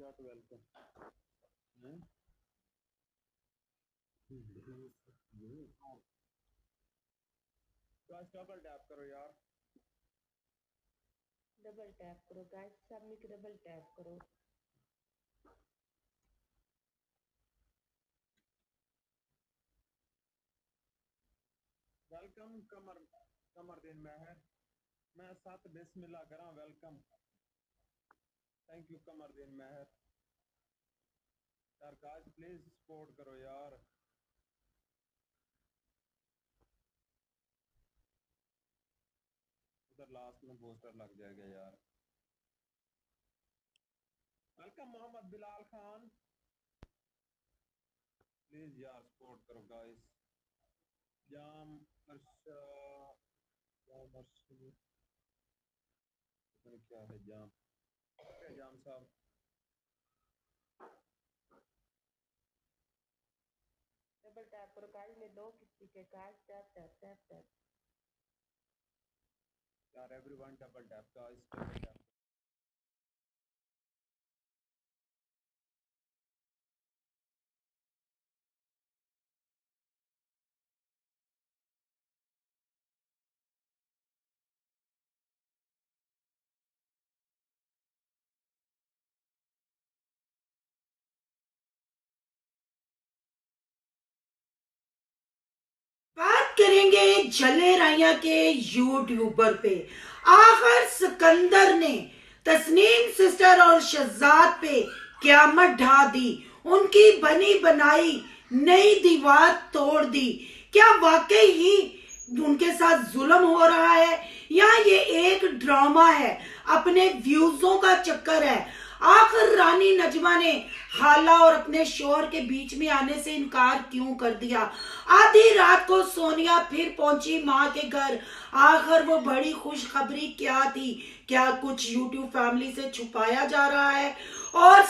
not welcome. Hmm? Guys double tap करो यार। Double tap करो गाइस, सब मिलकर डबल टैप करो। वेलकम कमरदीन महर। मैं साथ बिस्मिल्लाह करा वेलकम। थैंक यू कमरदीन महर। यार गाइस प्लीज सपोर्ट करो यार। उधर लास्ट में पोस्टर लग जाएगा यार। वेलकम मोहम्मद बिलाल खान। प्लीज यार सपोर्ट करो गाइस। जाम अर्शा जाम अर्शा क्या है जाम जाम साहब। डबल टैप करो गाइस, मैं दो किसी के guys, tap tap tap tap. यार everyone double tap guys double tap. बात करेंगे जले राया के यूट्यूबर पे। आखिर सिकंदर ने तस्नीम सिस्टर और शहजाद पे क़यामत ढा दी, उनकी बनी बनाई नई दीवार तोड़ दी। क्या वाकई ही उनके साथ जुल्म हो रहा है या ये एक ड्रामा है, अपने व्यूजों का चक्कर है? आखिर रानी नजमा ने हाला और अपने शोहर के बीच में आने से इनकार क्यों कर दिया? आधी रात को सोनिया फिर पहुंची मां के घर। आखिर वो बड़ी खुशखबरी क्या थी? क्या कुछ यूट्यूब फैमिली से छुपाया जा रहा है? और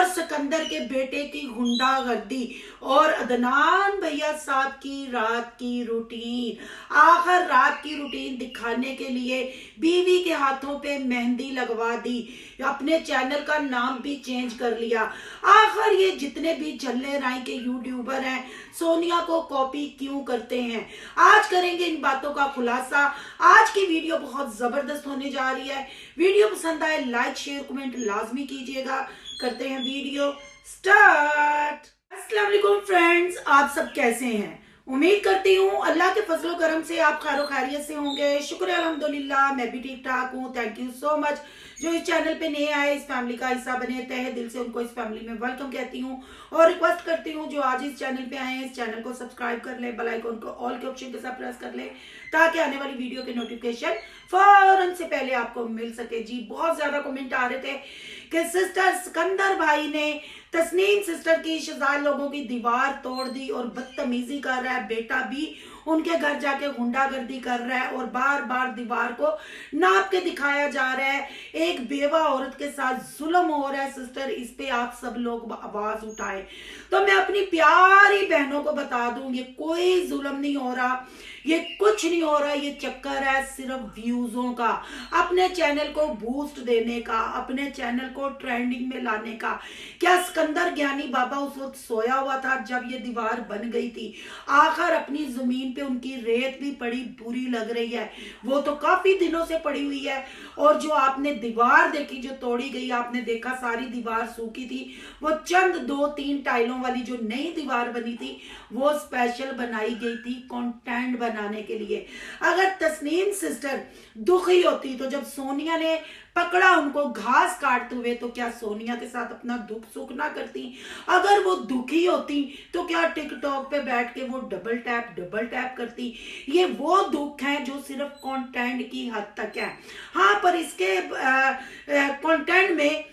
सिकंदर के बेटे की गुंडागर्दी और अदनान भैया साहब की रात की रूटीन। आखिर रात की रूटीन दिखाने के लिए बीवी के हाथों पे मेहंदी लगवा दी, अपने चैनल का नाम भी चेंज कर लिया। आखिर ये जितने भी जल्ले राय के यूट्यूबर हैं सोनिया को कॉपी क्यों करते हैं? आज करेंगे इन बातों का खुलासा। आज की वीडियो बहुत जबरदस्त होने जा रही है। वीडियो पसंद आए लाइक शेयर कमेंट लाजमी कीजिएगा। करते हैं वीडियो स्टार्ट। अस्सलाम वालेकुम फ्रेंड्स, आप सब कैसे हैं? उम्मीद करती हूँ अल्लाह के फजलो करम से आप खैरो खैरियत से होंगे। शुक्र अल्हम्दुलिल्लाह, मैं भी ठीक ठाक हूँ। Thank you so much. जो इस चैनल पे नए आए, इस फैमिली का हिस्सा बने, तहे दिल से उनको इस फैमिली में वेलकम कहती हूँ और रिक्वेस्ट करती हूँ जो आज इस चैनल पे आए हैं इस चैनल को सब्सक्राइब कर ले, बेल आइकन को ऑल के ऑप्शन के साथ प्रेस कर ले ताकि आने वाली वीडियो के नोटिफिकेशन फौरन से पहले आपको मिल सके। जी बहुत ज्यादा कमेंट आ रहे थे कि सिस्टर सिकंदर भाई ने तस्नीम सिस्टर की शहजाद लोगों की दीवार तोड़ दी और बदतमीजी कर रहा है, बेटा भी उनके घर जाके गुंडागर्दी कर रहा है और बार बार दीवार को नाप के दिखाया जा रहा है। एक बेवा औरत के साथ जुल्म हो रहा है। सिस्टर इस पे आप सब लोग आवाज उठाएं। तो मैं अपनी प्यारी बहनों को बता दूं, ये कोई जुल्म नहीं हो रहा, ये कुछ नहीं हो रहा। ये चक्कर है सिर्फ व्यूजों का, अपने चैनल को बूस्ट देने का, अपने चैनल को ट्रेंडिंग में लाने का। क्या सिकंदर ज्ञानी बाबा उस वक्त सोया हुआ था जब ये दीवार बन गई थी? आखिर अपनी जमीन पे उनकी रेत भी बड़ी बुरी लग रही है, वो तो काफी दिनों से पड़ी हुई है। और जो आपने दीवार देखी जो तोड़ी गई, आपने देखा सारी दीवार सूखी थी। वो चंद 2-3 टाइलों वाली जो नई दीवार बनी थी वो स्पेशल बनाई गई थी कंटेंट बनाने के लिए। अगर तस्नीम सिस्टर दुखी होती तो जब सोनिया ने पकड़ा उनको घास काटते हुए तो क्या सोनिया के साथ अपना दुख सुख ना करती? अगर वो दुखी होती तो क्या टिकटॉक पे बैठ के वो डबल टैप करती? ये वो दुख है जो सिर्फ कंटेंट की हद तक है। हाँ, पर इसके कंटेंट में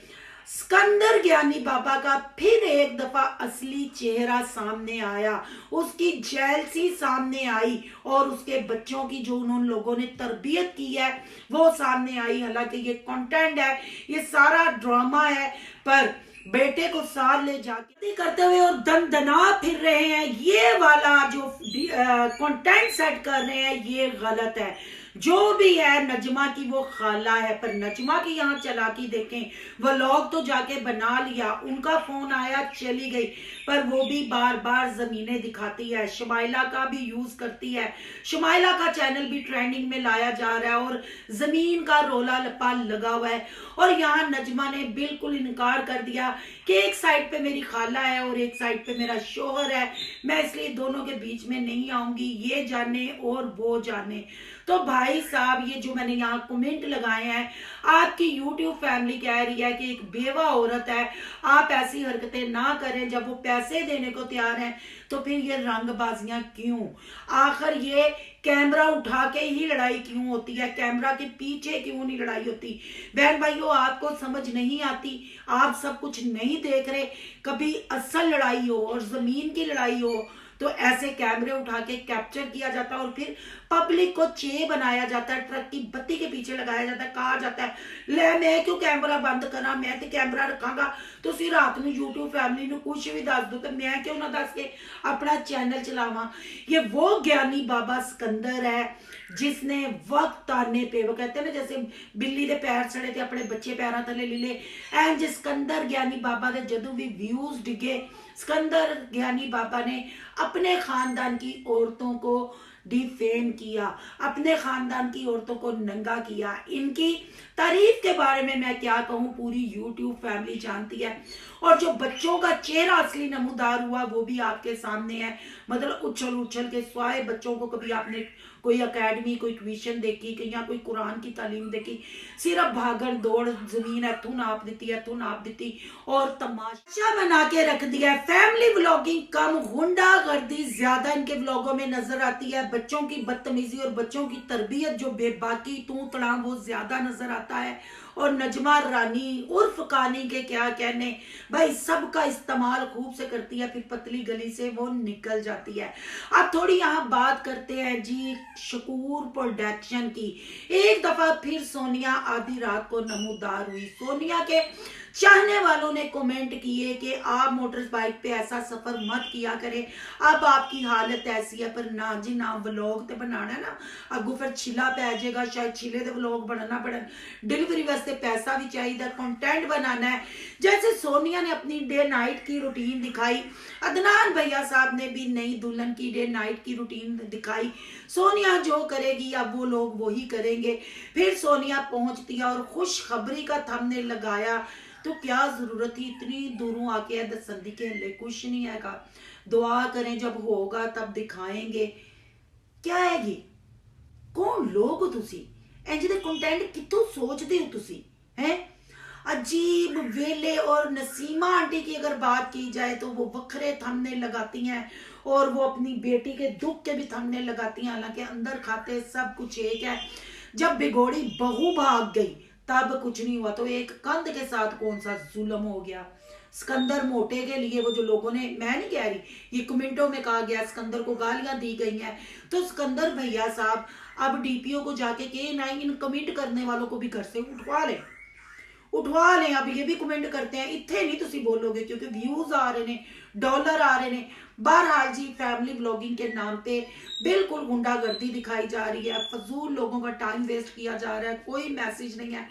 सिकंदर ज्ञानी बाबा का फिर एक दफा असली चेहरा सामने आया, उसकी जेलसी सामने आई और उसके बच्चों की जो उन लोगों ने तरबियत की है वो सामने आई। हालांकि ये कंटेंट है, ये सारा ड्रामा है, पर बेटे को साथ ले जाके करते हुए और दन दना फिर रहे हैं, ये वाला जो कंटेंट सेट कर रहे हैं ये गलत है। जो भी है नजमा की वो खाला है, पर नजमा की यहाँ चालाकी देखें, व्लॉग तो जाके बना लिया, उनका फोन आया चली गई, पर वो भी बार बार जमीनें दिखाती है, शुमाइला का भी यूज करती है, शुमाइला का चैनल भी ट्रेंडिंग में लाया जा रहा है और जमीन का रोला लपा लगा हुआ है। और यहाँ नजमा ने बिल्कुल इनकार कर दिया कि एक साइड पे मेरी खाला है और एक साइड पे मेरा शोहर है, मैं इसलिए दोनों के बीच में नहीं आऊंगी, ये जाने और वो जाने। तो भाई साहब ये जो मैंने यहाँ कमेंट लगाए हैं, आपकी यूट्यूब फैमिली कह रही है कि एक बेवा औरत है, आप ऐसी हरकतें ना करें, जब वो पैसे देने को तैयार हैं तो फिर ये रंगबाजियां क्यों? आखिर ये कैमरा उठा के ही लड़ाई क्यों होती है, कैमरा के पीछे क्यों नहीं लड़ाई होती? बहन भाइयों, आपको समझ नहीं आती, आप सब कुछ नहीं देख रहे। कभी असल लड़ाई हो और जमीन की लड़ाई हो तो ऐसे कैमरे उठा के कैप्चर किया जाता है और फिर पब्लिक को चे बनाया जाता है, ट्रक की बत्ती के पीछे लगाया जाता है, कहा जाता है ले मैं क्यों कैमरा बंद करा, मैं तो कैमरा रखांगा, तुसी रात में यूट्यूब फैमिली ਨੂੰ कुछ भी दस दो, तो मैं क्यों ना दस के अपना चैनल चलावा। ये वो ज्ञानी बाबा सिकंदर है जिसने वक्त आने पे, वो कहते हैं ना जैसे बिल्ली दे पैर सड़े थे अपने बच्चे पैरों थले ले ले, एंड जिस सिकंदर ज्ञानी बाबा दे जदों भी व्यूज डिगे, सिकंदर ज्ञानी बाबा ने अपने खानदान की औरतों को डिफेम किया, अपने खानदान की औरतों को नंगा किया। इनकी तारीफ के बारे में मैं क्या कहूँ, पूरी यूट्यूब फैमिली जानती है। और जो बच्चों का चेहरा असली नमूदार हुआ वो भी आपके सामने है, मतलब उछल उछल के स्वाए बच्चों को कभी आपने कोई एकेडमी, कोई ट्यूशन देखी कि या कोई कुरान की तालीम देखी, सिर्फ भागन दौड़, जमीन इथों नाप दी इथों नाप दी और तमाशा बना के रख दिया। फैमिली व्लॉगिंग कम, गुंडागर्दी ज्यादा इनके व्लॉगों में नजर आती है, बच्चों की बदतमीजी और बच्चों की तरबियत जो बेबाकी तू तड़ा वो ज्यादा नजर आता है। और नजमा रानी उर्फ कानी के क्या कहने, भाई सबका इस्तेमाल खूब से करती है, फिर पतली गली से वो निकल जाती है। अब थोड़ी यहाँ बात करते हैं जी शकूर प्रोडक्शन की। एक दफा फिर सोनिया आधी रात को नमूदार हुई। सोनिया के चाहने वालों ने कमेंट किए कि आप मोटर बाइक पे ऐसा सफर मत किया करें, अब आपकी हालत ऐसी है, पर ना जी ना, व्लॉग तो बनाना ना, अगू फिर छिला पै जाएगा, शायद छिले दे व्लॉग बनना पड़े, डिलीवरी वास्ते पैसा भी चाहिए, कंटेंट बनाना है। जैसे सोनिया ने अपनी डे नाइट की रूटीन दिखाई, अदनान भैया साहब ने भी नई दुल्हन की डे नाइट की रूटीन दिखाई। सोनिया जो करेगी अब वो लोग वही करेंगे। फिर सोनिया पहुंचती है और खुशखबरी का थंबनेल लगाया, तो क्या जरूरत थी इतनी दूरों आके दसंदी के हले कुछ नहीं है का, दुआ करें जब होगा तब दिखाएंगे। क्या है ये, कौन लोग हो तुसी, इंज दे कंटेंट कितों सोचते हो तुसी हैं? अजीब वेले। और नसीमा आंटी की अगर बात की जाए तो वो वखरे थंबनेल लगाती हैं और वो अपनी बेटी के दुख के भी थंबनेल लगाती हैं, हालांकि अंदर खाते सब कुछ एक है। जब बिगोड़ी बहू भाग गई तब कुछ नहीं हुआ, तो एक कंध के साथ कौन सा जुल्म हो गया। सिकंदर मोटे के लिए वो जो लोगों ने, मैं नहीं कह रही, ये कमेंटों में कहा गया सिकंदर को गालियां दी गई हैं, तो सिकंदर भैया साहब अब डीपीओ को जाके के ना इन कमेंट करने वालों को भी घर से उठवा लें। अब ये भी कमेंट करते हैं, इतने नहीं तुसी बोलोगे क्योंकि व्यूज आ रहे ने, डॉलर आ रहे ने। बहरहाल जी फैमिली ब्लॉगिंग के नाम पे बिल्कुल गुंडागर्दी दिखाई जा रही है, फजूल लोगों का टाइम वेस्ट किया जा रहा है, कोई मैसेज नहीं है।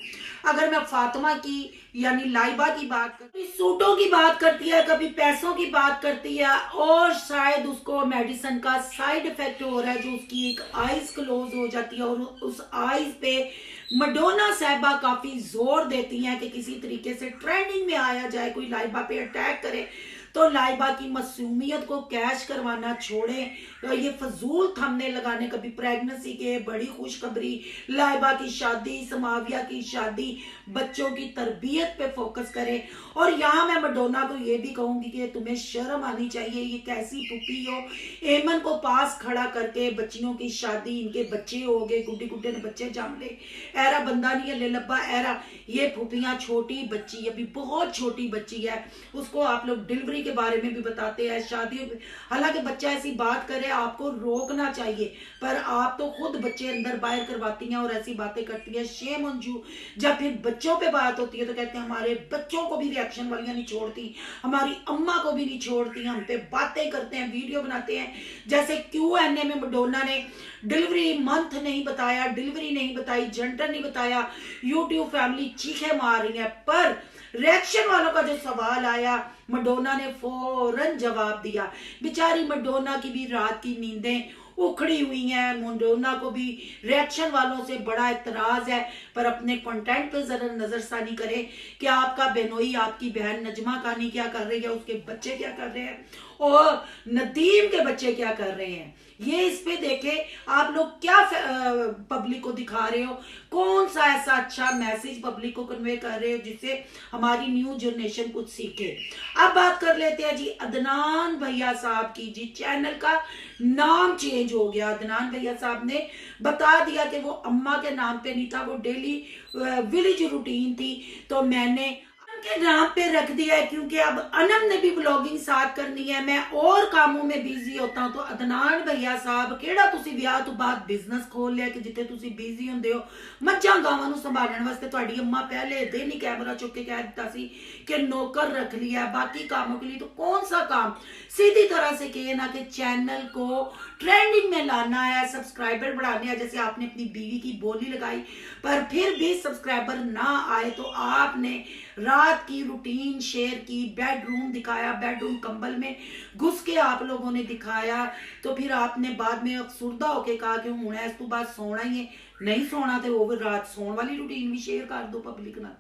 अगर मैं फातिमा की यानी लाइबा की बात करती, सूटों की बात करती है, कभी पैसों की बात करती है, और शायद उसको मेडिसिन का साइड इफेक्ट हो रहा है जो उसकी एक आईज क्लोज हो जाती है, और उस आईज पे मडोना साहबा काफी जोर देती हैं कि किसी तरीके से ट्रेंडिंग में आया जाए, कोई लाइबा पे अटैक करे तो लाइबा की मासूमियत को कैश करवाना छोड़ें, ये फजूल थंबनेल लगाने, कभी प्रेगनेंसी के बड़ी खुशखबरी, लाइबा की शादी, समाविया की शादी, बच्चों की तरबियत पे फोकस करें। और यहाँ मैं मडोना को ये भी कहूंगी कि तुम्हें शर्म आनी चाहिए, ये कैसी पुपी हो, एमन को पास खड़ा करके बच्चियों की शादी, इनके बच्चे हो गए, गुड्डी गुड्डे ने बच्चे जाम ले, ऐरा बंदा नहीं है ले लब्बा ऐरा, ये फुपियां छोटी बच्ची, अभी बहुत छोटी बच्ची है, उसको आप लोग डिलीवरी डिलीवरी के बारे में भी बताते हैं, शादियों पे। हालांकि बच्चा ऐसी बात करे आपको रोकना चाहिए, पर आप तो खुद बच्चे अंदर बाहर करवाती हैं और ऐसी बातें करती है। Shame on you. जब फिर बच्चों पे बात होती है तो कहते हैं हमारे बच्चों को भी रिएक्शन वालियां नहीं छोड़ती, हमारी अम्मा को भी नहीं छोड़ती, हम पे बातें करते हैं, वीडियो बनाते हैं। जैसे Q&A में मैडोना ने डिलीवरी मंथ नहीं बताया, डिलीवरी नहीं बताई, जेंडर नहीं बताया, यूट्यूब फैमिली चीखें मार रही है। पर रिएक्शन वालों का जो सवाल आया, मैडोना ने फौरन जवाब दिया। बेचारी मैडोना की भी रात की नींदें उखड़ी हुई हैं। मैडोना को भी रिएक्शन वालों से बड़ा इतराज है, पर अपने कंटेंट पे जरा नजरसानी करें कि आपका बहनोई, आपकी बहन नजमा कानी क्या कर रही है, उसके बच्चे क्या कर रहे हैं और नदीम के बच्चे क्या कर रहे हैं। ये इस पे देखे आप लोग क्या पब्लिक को दिखा रहे हो, कौन सा ऐसा अच्छा मैसेज पब्लिक को कन्वे कर रहे हो जिससे हमारी न्यू जनरेशन कुछ सीखे। अब बात कर लेते हैं जी अदनान भैया साहब की। जी चैनल का नाम चेंज हो गया। अदनान भैया साहब ने बता दिया कि वो अम्मा के नाम पे नहीं था, वो डेली विलेज रूटीन थी, तो मैंने के नाम पे रख दिया है, क्योंकि अब अनम ने भी ब्लॉगिंग साथ करनी है, मैं और कामों में बिजी होता हूं। तो अदनान भैया साहब केड़ा तुसी विआह तो बाद बिजनेस खोल लिया कि जिथे तुसी बिजी हुंदे हो। मज्जां गावां नूं संभालण वास्ते तुहाडी अम्मा पहले दिन ही कैमरा चुक के कह दिता सी कि नौकर रख लिया, बाकी कामों के लिए तो कौन सा काम। सीधी तरह से कहना कि चैनल को ट्रेंडिंग में लाना है, सब्सक्राइबर बढ़ाने हैं। जैसे आपने अपनी बीवी की बोली लगाई पर फिर भी सब्सक्राइबर ना आए तो आपने रात की रूटीन शेयर की, बेडरूम दिखाया, बेडरूम कंबल में घुस के आप लोगों ने दिखाया। तो फिर आपने बाद में अफसुर्दा होके कहा कि हूं इस तो बाद सोना ही है, नहीं सोना तो वो रात सोने वाली रूटीन भी शेयर कर दो पब्लिक ना,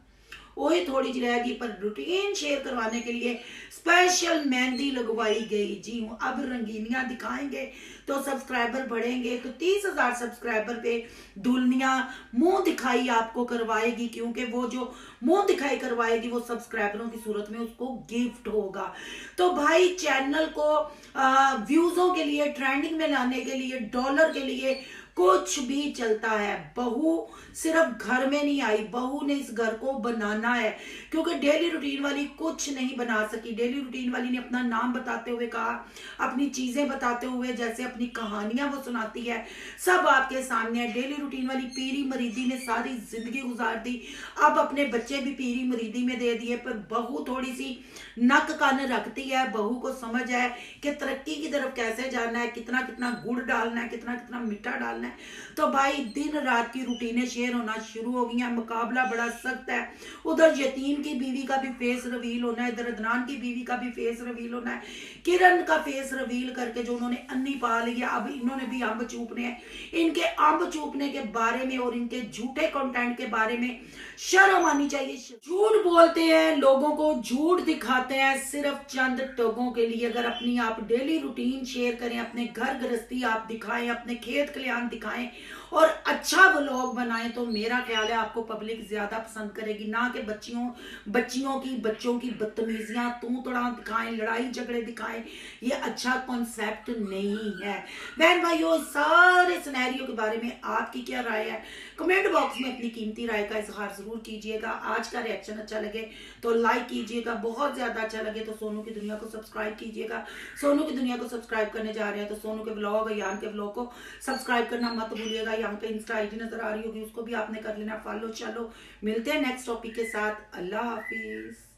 वही थोड़ी जी रहेगी। पर रूटीन शेयर करवाने के लिए स्पेशल मेहंदी लगवाई गई। जी हूँ, अब रंगीनियां दिखाएंगे तो सब्सक्राइबर बढ़ेंगे। तो 30,000 सब्सक्राइबर पे दुल्हनियां मुंह दिखाई आपको करवाएगी, क्योंकि वो जो मुंह दिखाई करवाएगी वो सब्सक्राइबरों की सूरत में उसको गिफ्ट होगा। तो भाई चैनल को व्यूजों के लिए, ट्रेंडिंग में लाने के लिए, डॉलर के लिए कुछ भी चलता है। बहू सिर्फ घर में नहीं आई, बहू ने इस घर को बनाना है, क्योंकि डेली रूटीन वाली कुछ नहीं बना सकी। डेली रूटीन वाली ने अपना नाम बताते हुए कहा, अपनी चीजें बताते हुए, जैसे अपनी कहानियां वो सुनाती है, सब आपके सामने है। डेली रूटीन वाली पीरी मरीदी ने सारी जिंदगी गुजार दी, अब अपने बच्चे भी पीरी मरीदी में दे दिए। पर बहू थोड़ी सी नक कान रखती है, बहू को समझ है कि तरक्की की तरफ कैसे जाना है, कितना कितना गुड़ डालना है, कितना कितना मीठा डालना है। तो भाई दिन रात की रूटीनें शेयर होना शुरू हो गई हैं। मुकाबला बड़ा सख्त है। उधर यतीम की बीवी का भी फेस रिवील होना है, इधर अदनान की बीवी का भी फेस रिवील होना है, किरण का फेस रिवील करके जो उन्होंने अन्नी पा लिया, अब इन्होंने भी अंब चूपने हैं। इनके अंब चूपने के बारे में और इनके झूठे कंटेंट के बारे में शर्म आनी चाहिए। झूठ बोलते हैं, लोगों को झूठ दिखाते हैं सिर्फ चंद टोगों के लिए। अगर अपनी आप डेली रूटीन शेयर करें, अपने घर गृहस्थी आप दिखाएं, अपने खेत खलियान दिखाएं और अच्छा व्लॉग बनाएं, तो मेरा ख्याल है आपको पब्लिक ज्यादा पसंद करेगी। ना कि बच्चों की बदतमीजियां, तू तड़ा दिखाएं, लड़ाई झगड़े दिखाएं, ये अच्छा कॉन्सेप्ट नहीं है। बहन भाइयों, सारे सिनेरियो के बारे में आपकी क्या राय है, कमेंट बॉक्स में अपनी कीमती राय का इजहार जरूर कीजिएगा। आज का रिएक्शन अच्छा लगे तो लाइक कीजिएगा, बहुत ज्यादा अच्छा लगे तो सोनू की दुनिया को सब्सक्राइब कीजिएगा। सोनू की दुनिया को सब्सक्राइब करने जा रहे हैं तो सोनू के ब्लॉग, यान के ब्लॉग को सब्सक्राइब करना मत भूलिएगा। यहाँ पे इंस्टा आईडी नजर आ रही होगी, उसको भी आपने कर लेना फॉलो। चलो मिलते हैं नेक्स्ट टॉपिक के साथ। अल्लाह हाफिज।